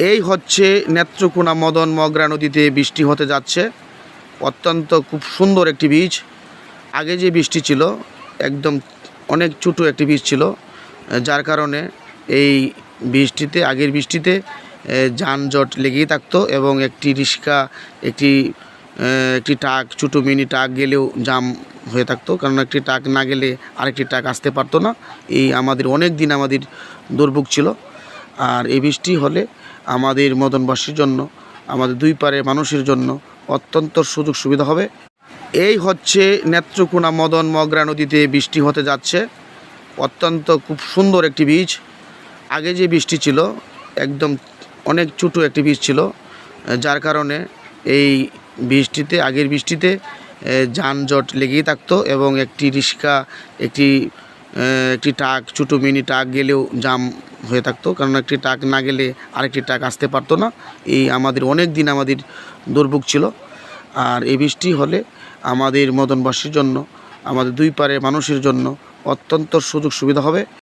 এই হচ্ছে নেত্রকোনা মদন মগরা নদীতে বৃষ্টি হতে যাচ্ছে। অত্যন্ত খুব সুন্দর একটি বীজ। আগে যে বৃষ্টি ছিল একদম অনেক ছোটো একটি বীজ ছিল, যার কারণে এই বৃষ্টিতে আগের বৃষ্টিতে যানজট লেগেই থাকতো এবং একটি রিক্সা একটি ট্রাক ছোটো মিনি ট্রাক গেলেও জাম হয়ে থাকতো, কারণ একটি ট্রাক না গেলে আরেকটি ট্রাক আসতে পারতো না। এই আমাদের অনেক দিন আমাদের দুর্ভোগ ছিল। আর এই বৃষ্টি হলে আমাদের মদনবাসীর জন্য, আমাদের দুই পাড়ের মানুষের জন্য অত্যন্ত সুযোগ সুবিধা হবে। এই হচ্ছে নেত্রকোনা মদন মগরা নদীতে বৃষ্টি হতে যাচ্ছে। অত্যন্ত খুব সুন্দর একটি বীজ। আগে যে বৃষ্টি ছিল একদম অনেক ছোটো একটি বীজ ছিল, যার কারণে এই বৃষ্টিতে আগের বৃষ্টিতে যানজট লেগেই থাকতো এবং একটি রিক্সা একটি ট্রাক ছোটো মিনি ট্রাক গেলেও জাম হয়ে থাকতো, কারণ একটি ট্রাক না গেলে আরেকটি ট্রাক আসতে পারতো না। এই আমাদের অনেক দিন আমাদের দুর্ভোগ ছিল। আর এই বৃষ্টি হলে আমাদের মদনবাসীর জন্য, আমাদের দুই পাড়ের মানুষের জন্য অত্যন্ত সুযোগ সুবিধা হবে।